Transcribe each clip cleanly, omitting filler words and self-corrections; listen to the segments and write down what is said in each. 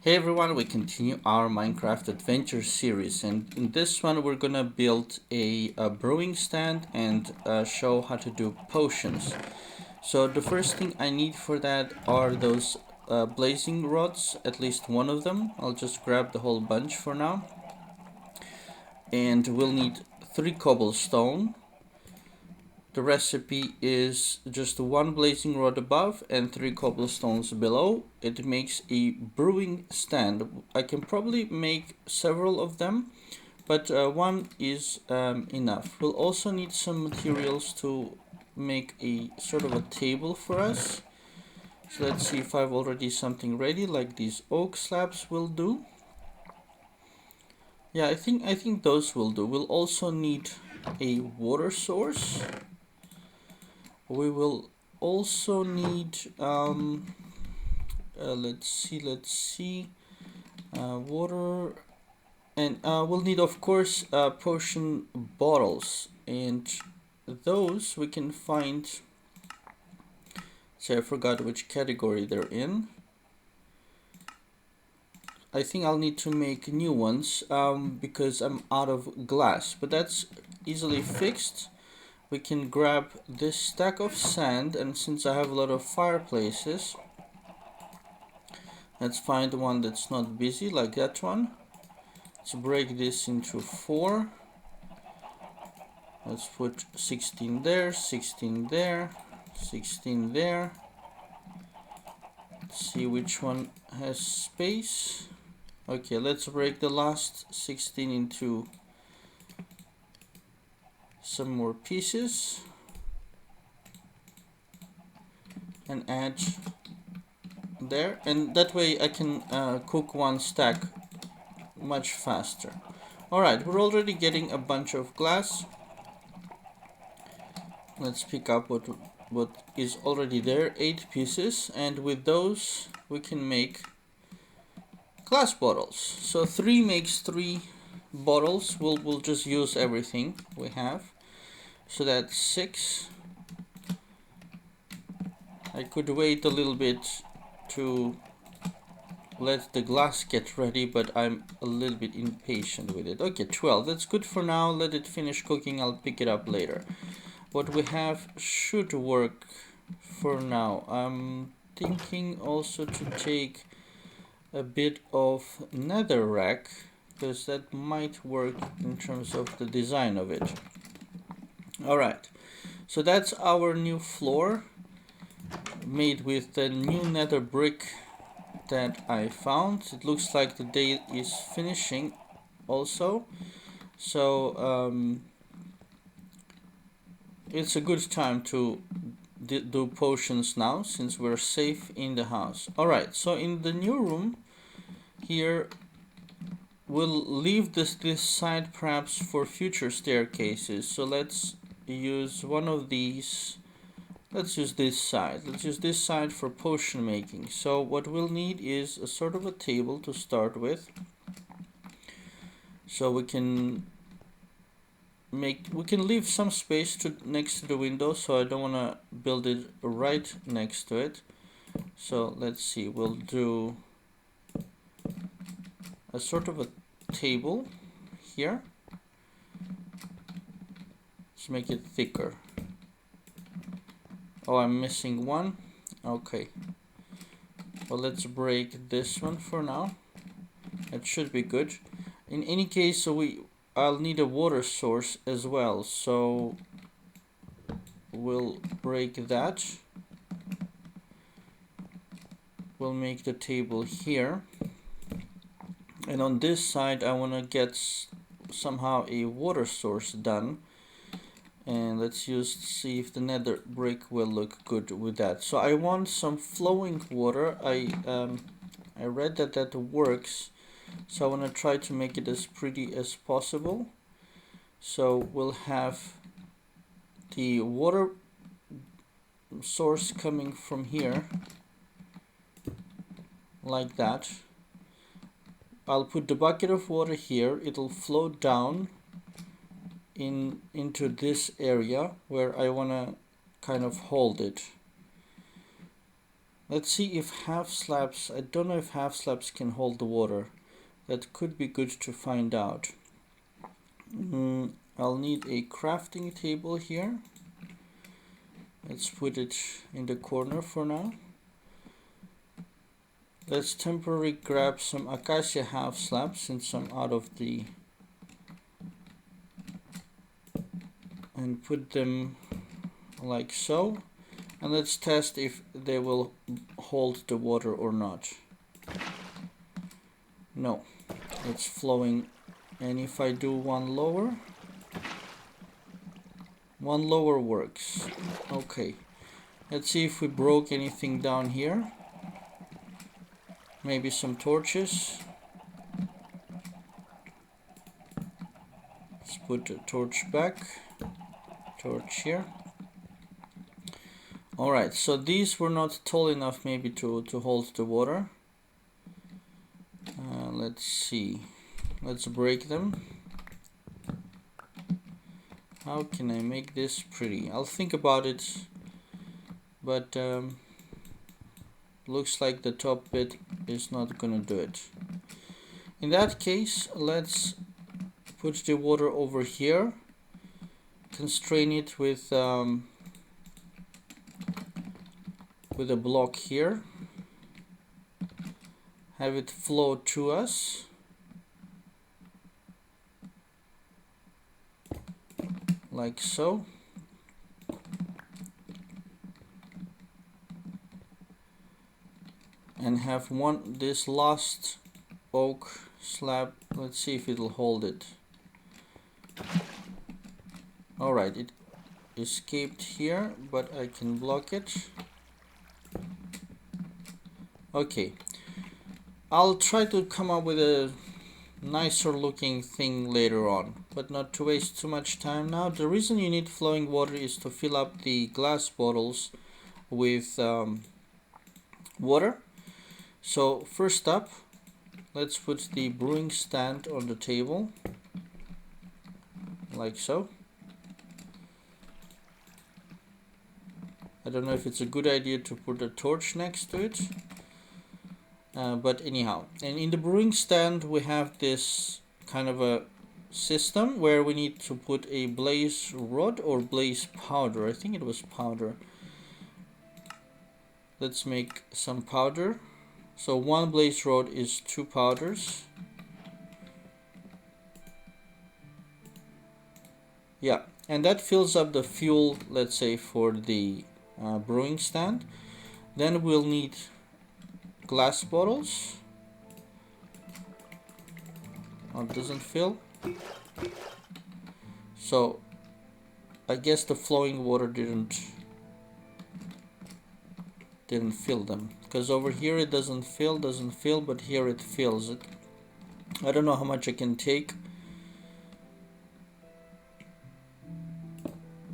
Hey everyone, we continue our Minecraft adventure series, and in this one we're gonna build a brewing stand and show how to do potions. So the first thing I need for that are those blazing rods, at least one of them. I'll just grab the whole bunch for now. And we'll need 3 cobblestone. The recipe is just 1 blazing rod above and 3 cobblestones below. It makes a brewing stand. I can probably make several of them, but 1 is enough. We'll also need some materials to make a sort of a table for us. So let's see if I've already something ready, like these oak slabs will do. Yeah, I think those will do. We'll also need a water source. We will also need let's see water, and we'll need, of course, potion bottles, and those we can find. So I forgot which category they're in. I think I'll need to make new ones because I'm out of glass, but that's easily fixed. We can grab this stack of sand, and since I have a lot of fireplaces, let's find one that's not busy, like that one. Let's break this into 4. Let's put 16 there, 16 there, 16 there. Let's see which one has space. Okay, let's break the last 16 into some more pieces and add there, and that way I can cook 1 stack much faster. Alright, we're already getting a bunch of glass. Let's pick up what is already there, 8 pieces, and with those we can make glass bottles. So 3 makes 3 bottles. We'll just use everything we have. So that's 6. I could wait a little bit to let the glass get ready, but I'm a little bit impatient with it. Okay, 12. That's good for now. Let it finish cooking. I'll pick it up later. What we have should work for now. I'm thinking also to take a bit of netherrack, because that might work in terms of the design of it. Alright, so that's our new floor, made with the new nether brick that I found. It looks like the day is finishing also, so it's a good time to do potions now, since we're safe in the house. Alright, so in the new room here, we'll leave this side perhaps for future staircases. So let's use one of these. Let's use this side. Let's use this side for potion making. So what we'll need is a sort of a table to start with. So we can leave some space next to the window, so I don't want to build it right next to it. So let's see, we'll do a sort of a table here. Let's make it thicker. Oh, I'm missing one. Okay, well, let's break this one for now. It should be good. In any case, so I'll need a water source as well, so we'll break that. We'll make the table here, and on this side I want to get somehow a water source done, and let's see if the nether brick will look good with that. So I want some flowing water. I read that works, so I want to try to make it as pretty as possible. So we'll have the water source coming from here, like that. I'll put the bucket of water here. It'll flow down into this area where I want to kind of hold it. Let's see if half slabs, I don't know if half slabs can hold the water. That could be good to find out. I'll need a crafting table here. Let's put it in the corner for now. Let's temporarily grab some acacia half slabs since I'm out of the... and put them like so. And let's test if they will hold the water or not. No, it's flowing. And if I do one lower works. Okay, let's see if we broke anything down here. Maybe some torches. Let's put the torch back. Torch here. Alright, so these were not tall enough maybe to hold the water. Let's see. Let's break them. How can I make this pretty? I'll think about it, but looks like the top bit is not gonna do it. In that case, let's put the water over here, constrain it with a block here, have it flow to us. Like so. And have this last oak slab. Let's see if it'll hold it. Alright, it escaped here, but I can block it. Okay. I'll try to come up with a nicer looking thing later on, but not to waste too much time now. The reason you need flowing water is to fill up the glass bottles with water. So first up, let's put the brewing stand on the table, like so. I don't know if it's a good idea to put a torch next to it. But anyhow, and in the brewing stand we have this kind of a system where we need to put a blaze rod or blaze powder. I think it was powder. Let's make some powder. So one blaze rod is 2 powders. Yeah, and that fills up the fuel, let's say, for the brewing stand. Then we'll need glass bottles. Oh, it doesn't fill. So I guess the flowing water didn't fill them, because over here it doesn't fill, but here it fills it. I don't know how much I can take,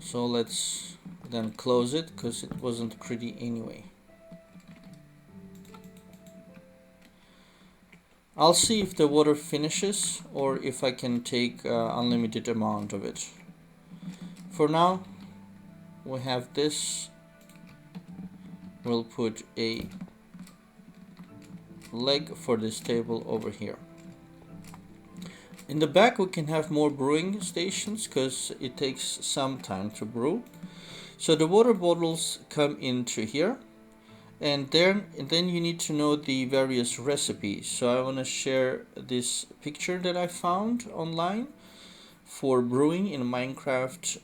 so let's then close it because it wasn't pretty anyway. I'll see if the water finishes or if I can take unlimited amount of it. For now, we have this. We'll put a leg for this table over here. In the back we can have more brewing stations because it takes some time to brew. So the water bottles come into here. And then you need to know the various recipes. So I want to share this picture that I found online for brewing in Minecraft,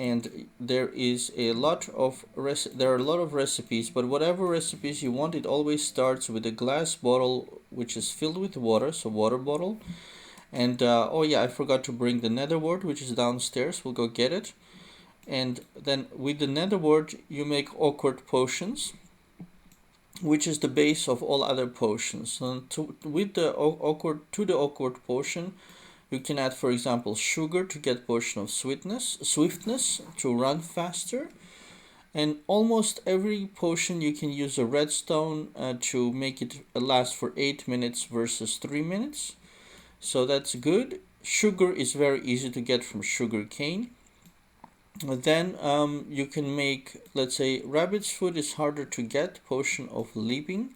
and there is a lot of recipes, but whatever recipes you want, it always starts with a glass bottle which is filled with water, so water bottle. And oh yeah, I forgot to bring the Nether Wart, which is downstairs. We'll go get it. And then with the Nether Wart you make awkward potions, which is the base of all other potions. So to the awkward potion you can add, for example, sugar to get potion of swiftness to run faster, and almost every potion you can use a redstone to make it last for 8 minutes versus 3 minutes. So that's good. Sugar is very easy to get from sugar cane. Then you can make, let's say, rabbit's foot is harder to get, potion of leaping.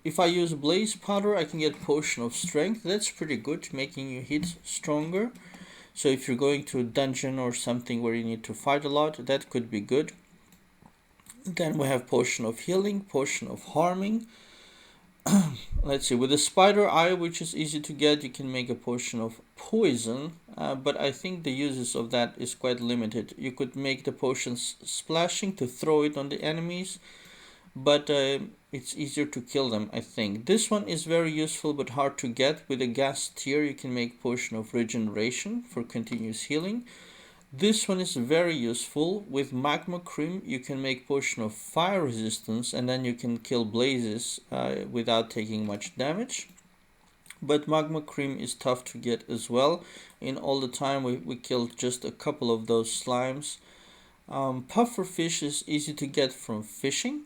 If I use blaze powder, I can get potion of strength. That's pretty good, making you hit stronger. So if you're going to a dungeon or something where you need to fight a lot, that could be good. Then we have potion of healing, potion of harming. Let's see, with the spider eye, which is easy to get, you can make a potion of poison, but I think the uses of that is quite limited. You could make the potions splashing to throw it on the enemies, but it's easier to kill them, I think. This one is very useful but hard to get. With a gas tier, you can make potion of regeneration for continuous healing. This one is very useful. With magma cream, you can make potion of fire resistance, and then you can kill blazes without taking much damage. But magma cream is tough to get as well. In all the time we killed just a couple of those slimes. Puffer fish is easy to get from fishing,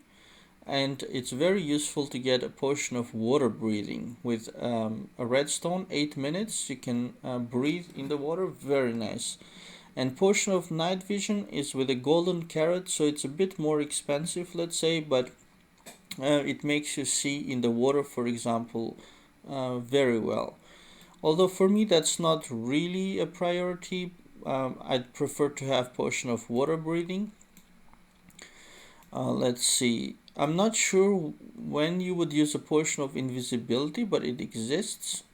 and it's very useful to get a potion of water breathing. With a redstone, 8 minutes, you can breathe in the water, very nice. And potion of night vision is with a golden carrot, so it's a bit more expensive, let's say, but it makes you see in the water, for example, very well. Although for me that's not really a priority. I'd prefer to have potion of water breathing. Let's see. I'm not sure when you would use a potion of invisibility, but it exists.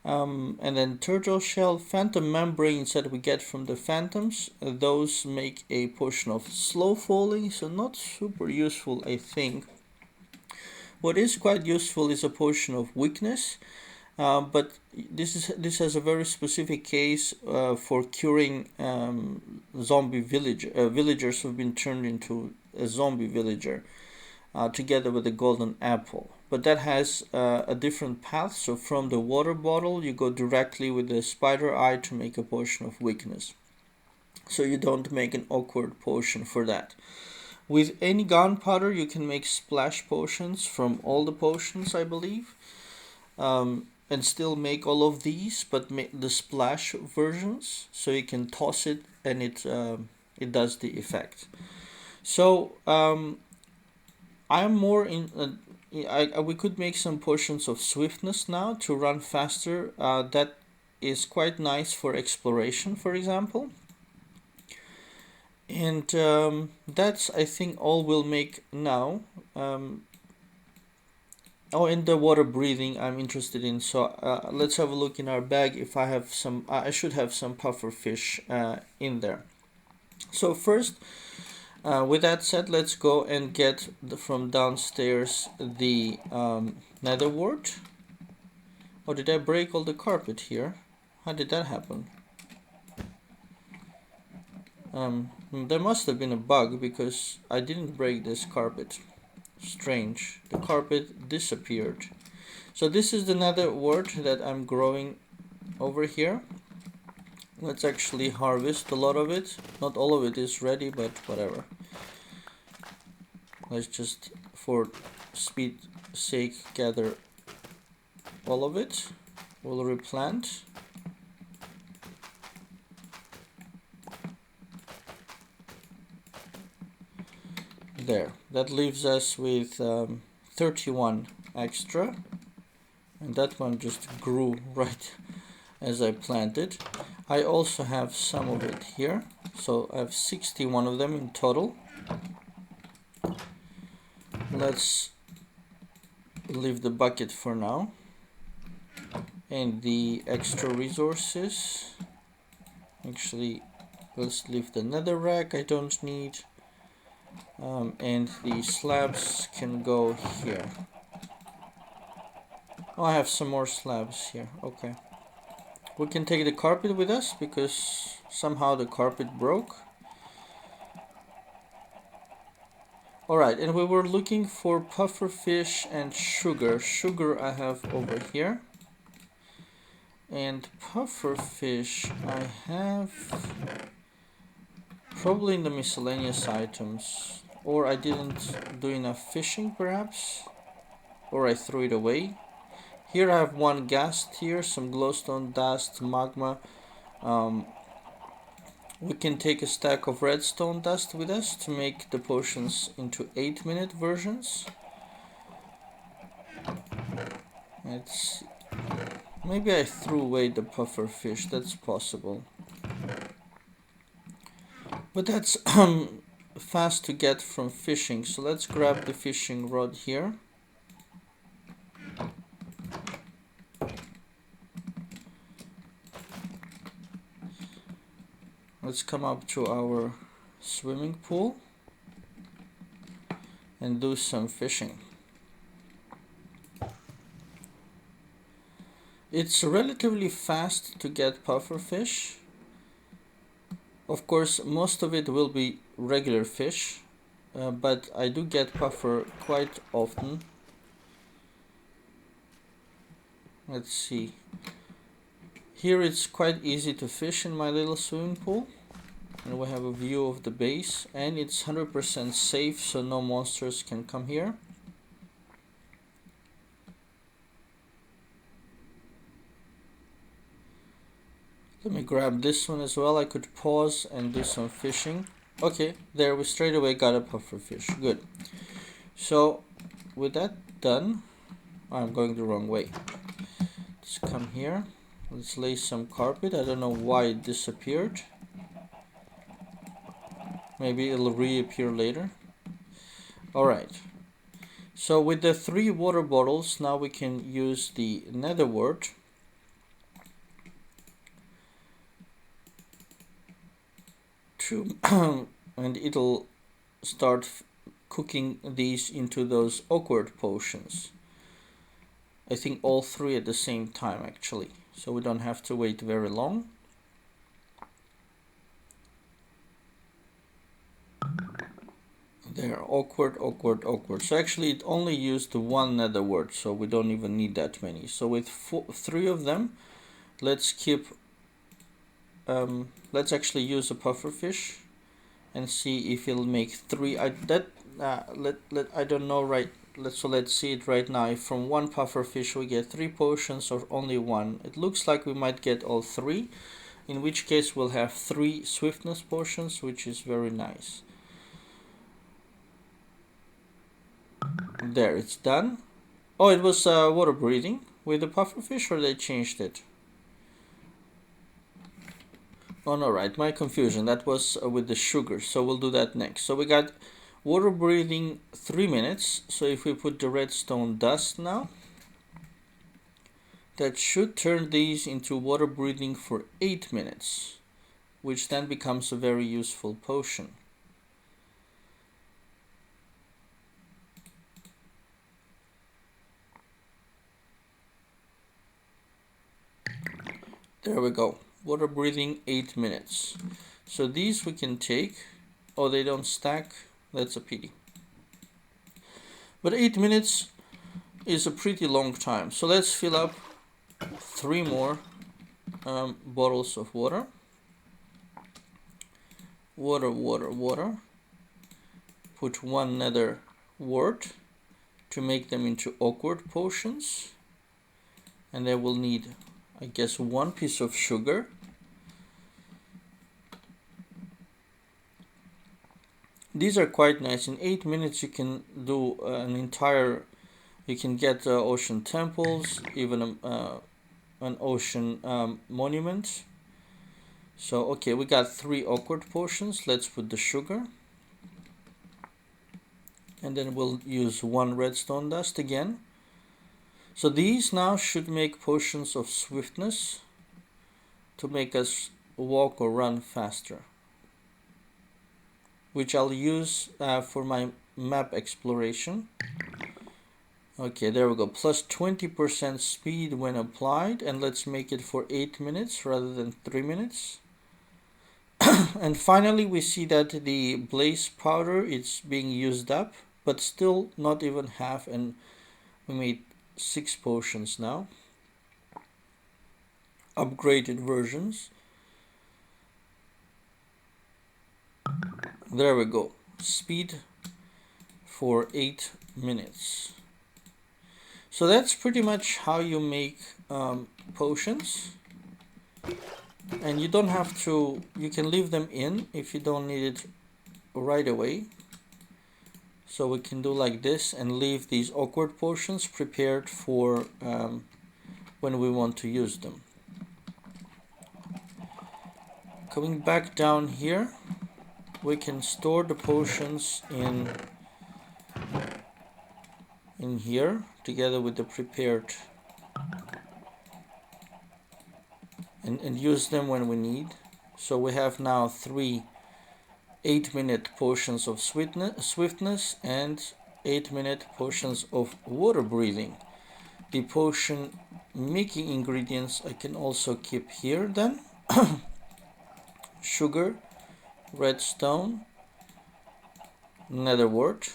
And then turtle shell, phantom membranes that we get from the phantoms. Those make a potion of slow falling, so not super useful, I think. What is quite useful is a potion of weakness, but this has a very specific case for curing villagers who've been turned into a zombie villager, together with the golden apple. But that has a different path. So from the water bottle, you go directly with the spider eye to make a potion of weakness. So you don't make an awkward potion for that. With any gunpowder, you can make splash potions from all the potions, I believe, and still make all of these, but make the splash versions, so you can toss it and it does the effect. So I'm more in. We could make some potions of swiftness now to run faster. That is quite nice for exploration, for example. And that's, I think, all we'll make now. Oh, and the water breathing I'm interested in. So let's have a look in our bag. If I have some, I should have some puffer fish in there. So first, with that said, let's go and get from downstairs the Nether Wart. Oh, did I break all the carpet here? How did that happen? There must have been a bug, because I didn't break this carpet. Strange. The carpet disappeared. So this is the Nether Wart that I'm growing over here. Let's actually harvest a lot of it. Not all of it is ready, but whatever. Let's just, for speed sake, gather all of it. We'll replant. There. That leaves us with 31 extra. And that one just grew right as I planted. I also have some of it here. So I have 61 of them in total. Let's leave the bucket for now. And the extra resources. Actually, let's leave the nether rack I don't need. And the slabs can go here. Oh, I have some more slabs here. Okay. We can take the carpet with us, because somehow the carpet broke. Alright, and we were looking for puffer fish and sugar. Sugar I have over here. And puffer fish I have probably in the miscellaneous items. Or I didn't do enough fishing, perhaps. Or I threw it away. Here I have one gas tier, some glowstone dust, magma, We can take a stack of redstone dust with us to make the potions into 8-minute versions. Let's see. Maybe I threw away the puffer fish, that's possible. But that's fast to get from fishing, so let's grab the fishing rod here. Let's come up to our swimming pool and do some fishing. It's relatively fast to get puffer fish. Of course, most of it will be regular fish, but I do get puffer quite often. Let's see. Here it's quite easy to fish in my little swimming pool. And we have a view of the base, and it's 100% safe, so no monsters can come here. Let me grab this one as well. I could pause and do some fishing. Okay, there we straight away got a puffer fish. Good. So with that done, I'm going the wrong way. Let's come here. Let's lay some carpet. I don't know why it disappeared. Maybe it'll reappear later. Alright. So with the 3 water bottles, now we can use the Nether Wart to and it'll start cooking these into those awkward potions. I think all 3 at the same time actually, so we don't have to wait very long. There, awkward. So actually it only used 1 Nether Wart, so we don't even need that many. So with 3 of them, let's keep let's actually use a puffer fish and see if it'll make 3. I don't know, right? Let's see it right now. If from 1 puffer fish we get 3 potions or only 1. It looks like we might get all 3, in which case we'll have 3 swiftness potions, which is very nice. There, it's done. Oh, it was water breathing with the puffer fish, or they changed it? Oh no, right, my confusion. That was with the sugar, so we'll do that next. So we got water breathing 3 minutes. So if we put the redstone dust now, that should turn these into water breathing for 8 minutes, which then becomes a very useful potion. There we go. Water breathing 8 minutes. So these we can take. Oh, they don't stack. That's a pity. But 8 minutes is a pretty long time. So let's fill up 3 more bottles of water. Water. Put 1 Nether Wart to make them into awkward potions. And then we'll need, I guess, 1 piece of sugar. These are quite nice. In 8 minutes you can do you can get ocean temples, even an ocean monument. So okay, we got 3 awkward potions. Let's put the sugar. And then we'll use 1 redstone dust again. So these now should make potions of swiftness to make us walk or run faster, which I'll use for my map exploration. Okay, there we go. Plus 20% speed when applied, and let's make it for 8 minutes rather than 3 minutes. And finally we see that the blaze powder is being used up, but still not even half, and we made 6 potions now. Upgraded versions. There we go. Speed for 8 minutes. So that's pretty much how you make potions. And you don't have to, you can leave them in if you don't need it right away. So we can do like this and leave these awkward potions prepared for when we want to use them. Coming back down here, we can store the potions in here together with the prepared and use them when we need. So we have now 3 8-minute potions of swiftness and 8-minute potions of water breathing. The potion making ingredients I can also keep here then. Sugar, redstone, Nether Wart.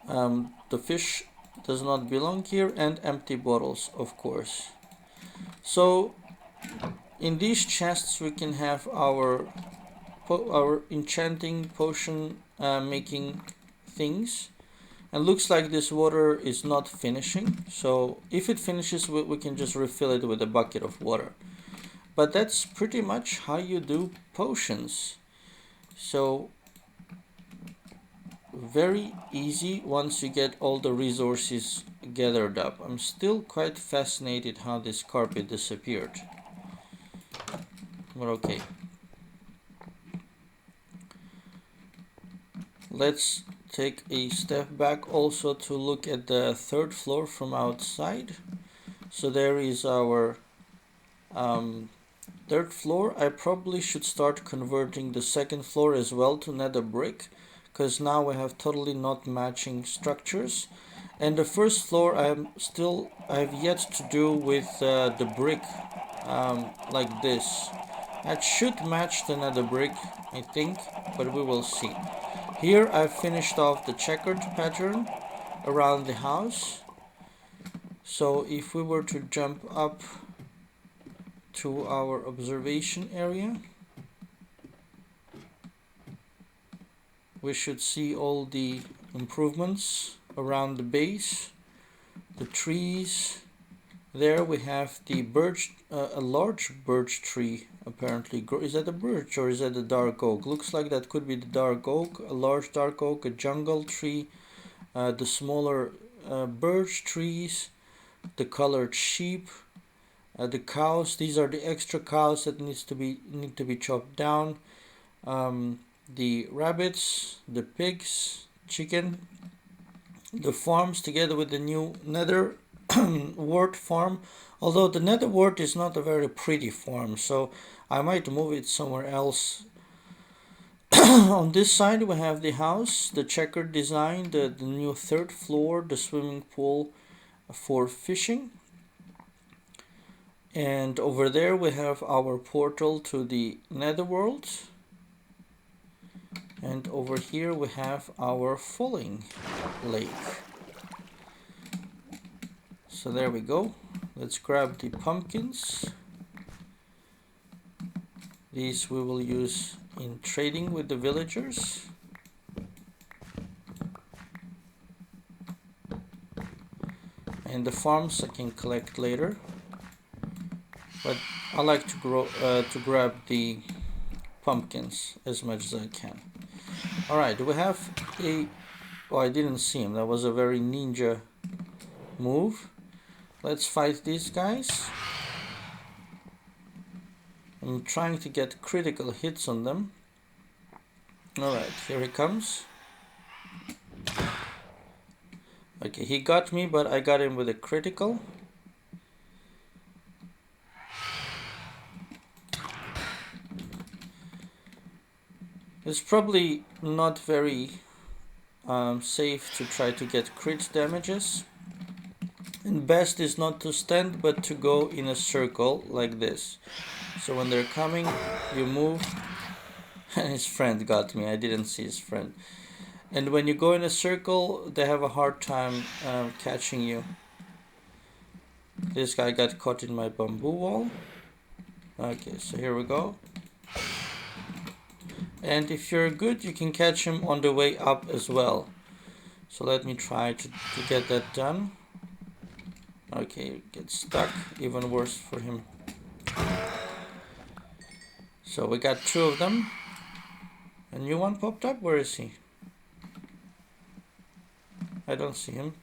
The fish does not belong here, and empty bottles, of course. So in these chests we can have our enchanting potion making things. And looks like this water is not finishing, so if it finishes we can just refill it with a bucket of water. But that's pretty much how you do potions. So very easy once you get all the resources gathered up. I'm still quite fascinated how this carpet disappeared. But okay. Let's take a step back also to look at the 3rd floor from outside. So there is our 3rd floor. I probably should start converting the 2nd floor as well to nether brick, because now we have totally not matching structures. And the 1st floor I've yet to do with the brick like this. That should match the nether brick, I think, but we will see. Here I've finished off the checkered pattern around the house. So if we were to jump up to our observation area, we should see all the improvements around the base, the trees. There we have the birch, a large birch tree apparently. Is that a birch or is that a dark oak? Looks like that could be the dark oak, a large dark oak, a jungle tree, the smaller birch trees, the colored sheep, the cows. These are the extra cows that need to be chopped down. The rabbits, the pigs, chicken, the farms together with the new Nether Wart farm. Although the Nether Wart is not a very pretty farm, so I might move it somewhere else. On this side we have the house, the checkered design, the new 3rd floor, the swimming pool for fishing. And over there we have our portal to the netherworld. And over here we have our falling lake. So there we go. Let's grab the pumpkins. These we will use in trading with the villagers. And the farms I can collect later. But I like to grab the pumpkins as much as I can. Alright, do we have a... Oh, I didn't see him. That was a very ninja move. Let's fight these guys. I'm trying to get critical hits on them. Alright, here he comes. Okay, he got me, but I got him with a critical. It's probably not very safe to try to get crit damages. And best is not to stand, but to go in a circle like this. So when they're coming, you move. And his friend got me. I didn't see his friend. And when you go in a circle, they have a hard time catching you. This guy got caught in my bamboo wall. Okay, so here we go. And if you're good, you can catch him on the way up as well. So let me try to get that done. Okay, get stuck. Even worse for him. So we got 2 of them. A new one popped up. Where is he? I don't see him.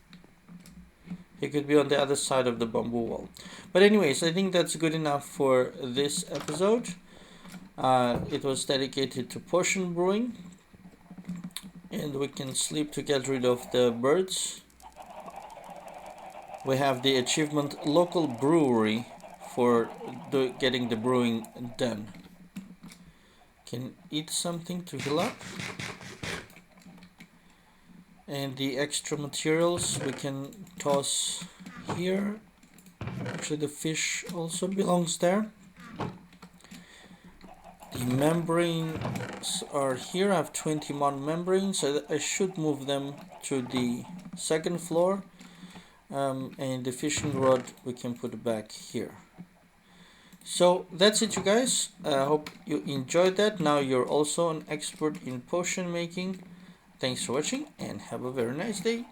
He could be on the other side of the bamboo wall. But anyways, I think that's good enough for this episode. It was dedicated to potion brewing. And we can sleep to get rid of the birds. We have the achievement local brewery for getting the brewing done. Can eat something to heal up. And the extra materials we can toss here. Actually, the fish also belongs there. The membranes are here. I have 21 membranes. So I should move them to the 2nd floor. And the fishing rod we can put back here. So that's it, you guys. I hope you enjoyed that. Now you're also an expert in potion making. Thanks for watching and have a very nice day.